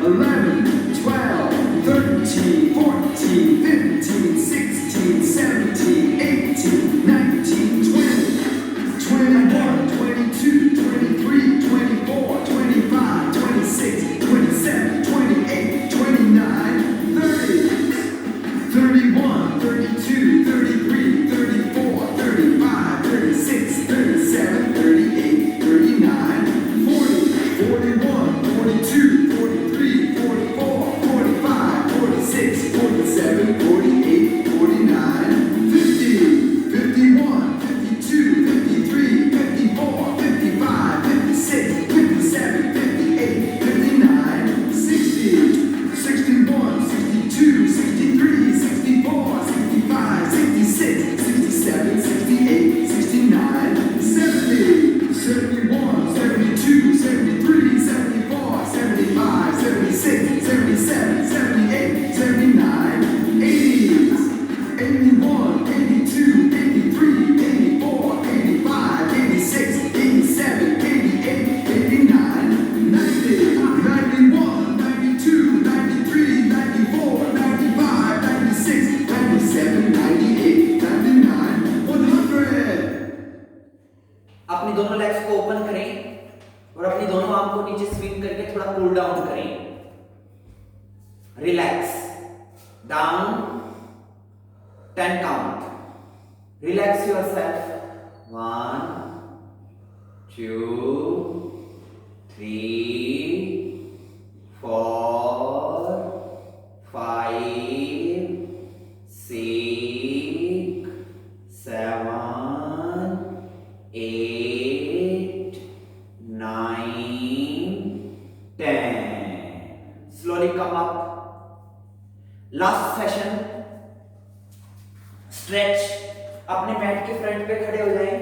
11, 12, 13, 14, 15, 16, 17, 18, 19, 20, 21, 22, 23, 24, 25, 26, 27, 28, 29, 30, 31, 32, 33, 34, 35, 36, 37, 38, 39, 40, 41, 42, 43, 44, 45, 46, 47, 48, 49, 50, 51, 52, 53, 54, 55, 56, 57, 58, 59, 60, 61, 62, 63, 64, 65, 66, 67, 68, 69, 70, 71, 72, 73, 74, 75, 76, 77, 78, 79, 80, 81, 82, 83, 84, 85, 86, 87, 88, 89, 90, 91, 92, 93, 94, 95, 96, 97, 98, 99, 100. अपनी दोनों legs को open करें और अपनी दोनों arm को नीचे swing करके थोड़ा कूल डाउन करें। Relax down 10 count. Relax yourself 1 2 3 4 5 6 7 8 9 10. Slowly come up. Last session. Stretch. अपने मैट के फ्रंट पे खड़े हो जाएं।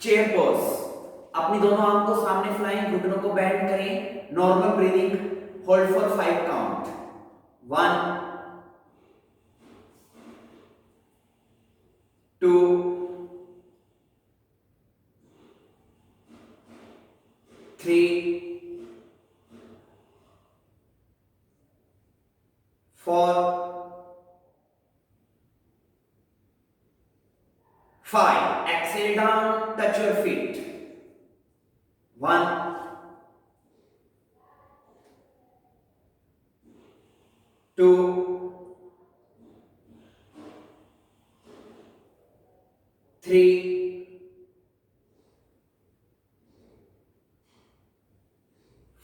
Chair pose. अपनी दोनों आर्म को सामने फैलाएं, घुटनों को बेंड करें। Normal breathing. Hold for 5 count. 1 2 3 4 5. Exhale down, touch your feet. 1 2 3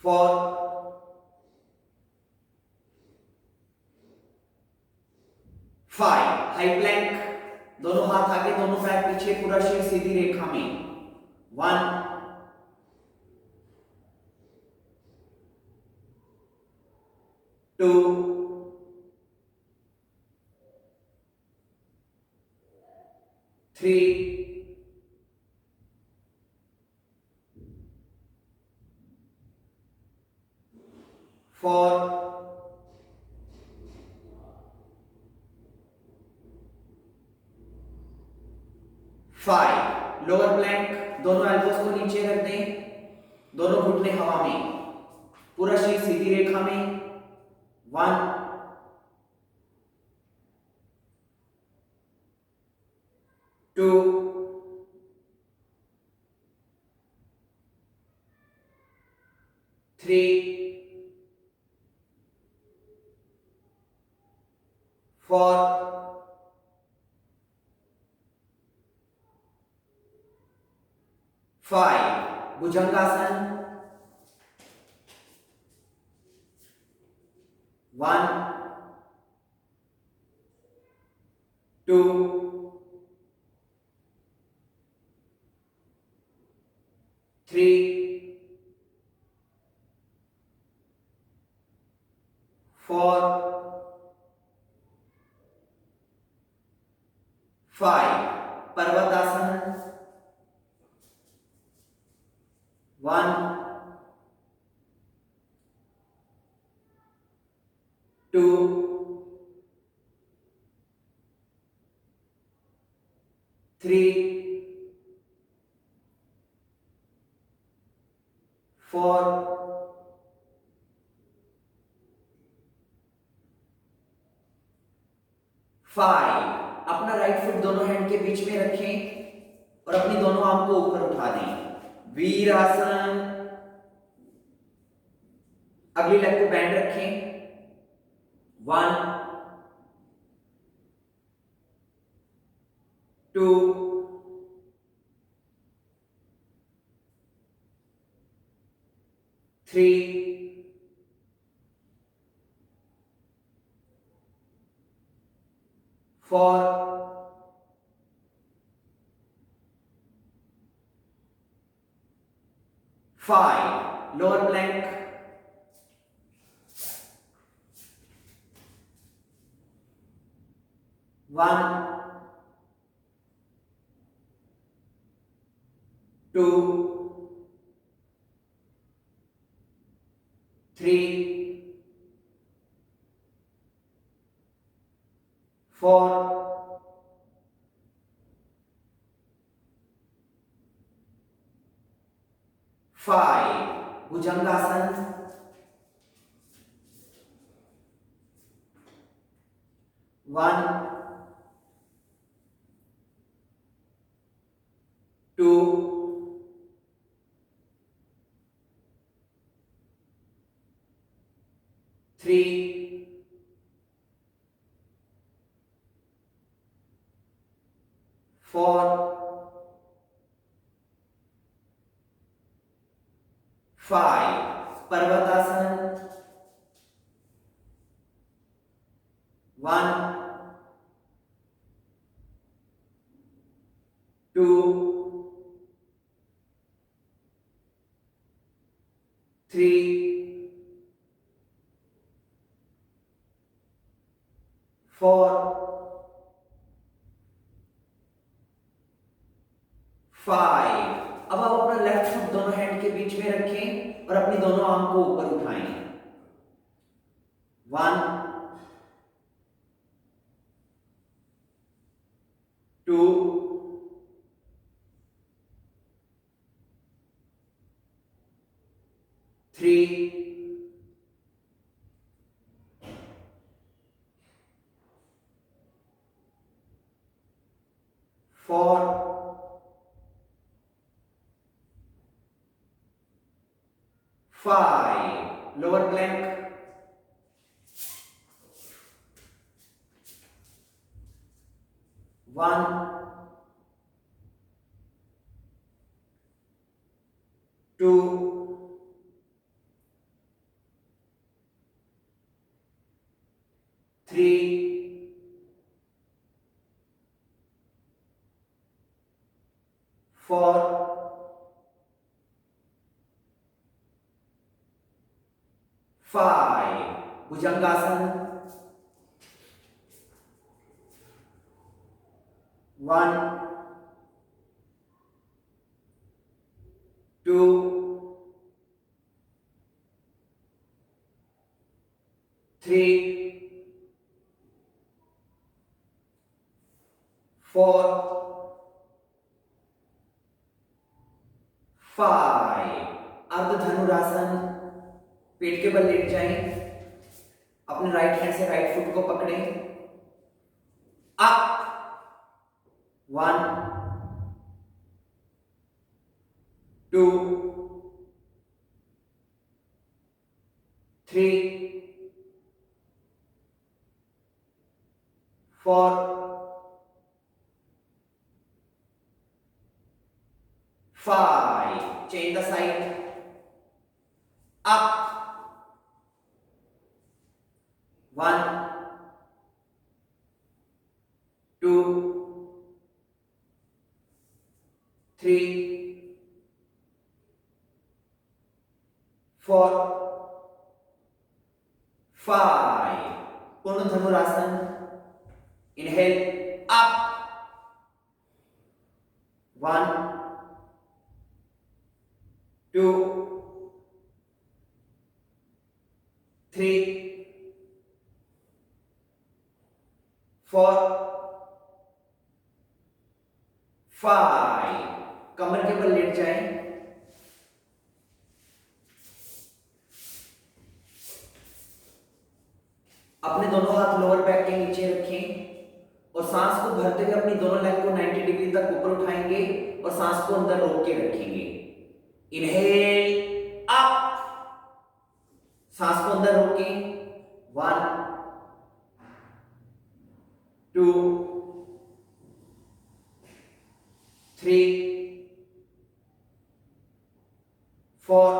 4 5. High Planck. दोनों हाथ आगे, दोनों पैर पीछे, पूरा शरीर सीधी रेखा में। 1 2 3 4 5. Lower Planck. दोनों एल्बोस को नीचे रख दें, दोनों घुटने हवा में, पूरा शरीर सीधी रेखा में। 1 2 3 4 5. भुजंगासन। 1 2 3 4 5. पर्वतासन। 1 2 3 4 5। अपना राइट फुट दोनों हैंड के बीच में रखें और अपनी दोनों आर्म को ऊपर उठा दें, वीरासन। अगली लेग को बैंड रखें, 1 2 3 4 5। Lower plank, 1 2 3 4 5। भुजंगासन, 1 2 3 4 5। पर्वतासन, 1 2 3 4 5। अब आप अपना लेफ्ट फुट दोनों हैंड के बीच में रखें और अपनी दोनों आर्म को ऊपर उठाएं, 1 2 3 4 5। Lower plank, 1 2 3 4 5। भुजंगासन, 1 2 3 4 5। अर्ध धनुरासन, पेट के बल लेट जाएं, अपने राइट हैंड से राइट फुट को पकड़ें, up, 1 2 3 4 5। Change the side, up, 1 2 3 4 5। पूर्ण धनुरासन, इनहेल, अप, 1 2 3 4 5। कमर के बल लेट जाएं, अपने दोनों हाथ लोअर बैक के नीचे रखें और सांस को भरते हुए अपनी दोनों लेग को 90 डिग्री तक ऊपर उठाएंगे और सांस को अंदर रोक के रखेंगे। इनहेल अप, सांस को अंदर रोकें। 1 2 3 4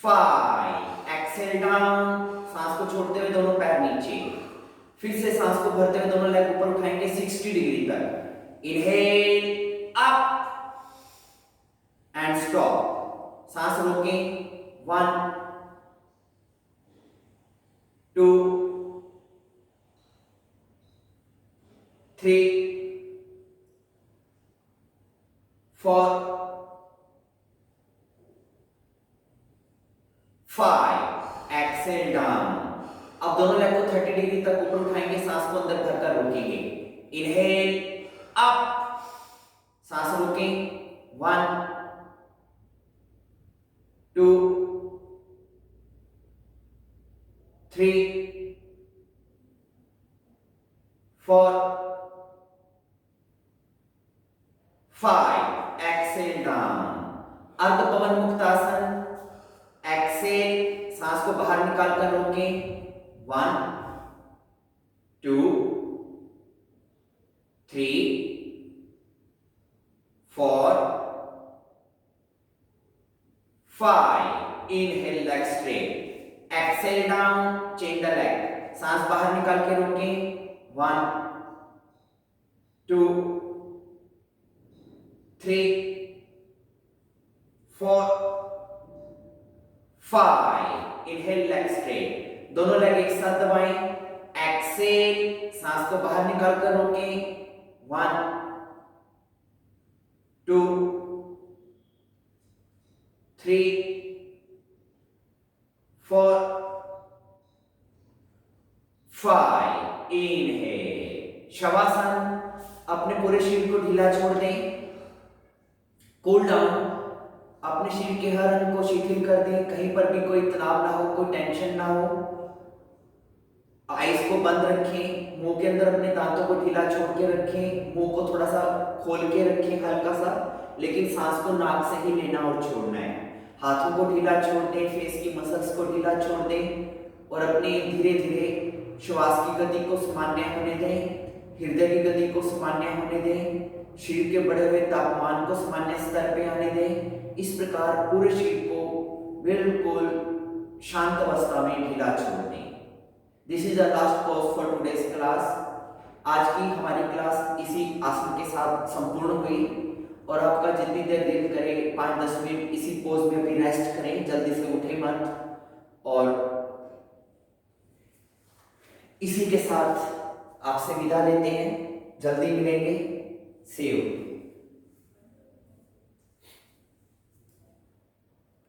5। एक्सेल डाउन, सांस को छोड़ते हुए दोनों पैर नीचे। फिर से सांस को भरते हुए दोनों लेग ऊपर उठाएंगे 60 डिग्री तक। इनहेल अप एंड स्टॉप, सांस रोकें। 1 2 3 4 5। Exhale down. अब दोनों लेग को 30 डिग्री तक ऊपर उठाएंगे, सांस को अंदर भरकर रोकेंगे। इनहेल अप, सांस रोकें। 1 2 3 4 5। Exhale down. अर्ध पवन मुक्तासन। एक्सेल, सांस को बाहर निकाल कर रोकें। 1 2 3 4 5। Inhale leg straight. Exhale down, chain the leg, सांस बाहर निकाल के रोकें। 1 2 3 4 5। इनहेल लेग स्ट्रेट, दोनों लेग एक साथ दबाएं। एक्सेल, सांस को बाहर निकाल कर रोकें। 1 2 3 4 5। इनहेल शवासन। अपने पूरे शरीर को ढीला छोड़ दें। कूल डाउन, अपने शरीर के हर अंग को शिथिल कर दें। कहीं पर भी कोई तनाव ना हो, कोई टेंशन ना हो। आईज को बंद रखें, मुंह के अंदर अपने दांतों को ढीला छोड़ के रखें। मुंह को थोड़ा सा खोल के रखें हल्का सा, लेकिन सांस को नाक से ही लेना और छोड़ना है। हाथों को ढीला छोड़ दें, फेस की मसल्स को ढीला छोड़ दें और अपने धीरे धीरे श्वास की गति को सामान्य होने दें। हृदय की गति को सामान्य होने दें। शरीर के बढ़े हुए तापमान को सामान्य स्तर पे आने दें। इस प्रकार पूरे शरीर को बिल्कुल शांत अवस्था में ढीला छोड़ दें। This is the last pose for today's class. आज की हमारी क्लास इसी आसन के साथ संपूर्ण हुई और आपका जितनी देर दिल करे 5-10 मिनट इसी पोज में भी रेस्ट करें, जल्दी से उठे मत। और इसी के साथ आपसे विदा लेते हैं, जल्दी मिलेंगे। See you.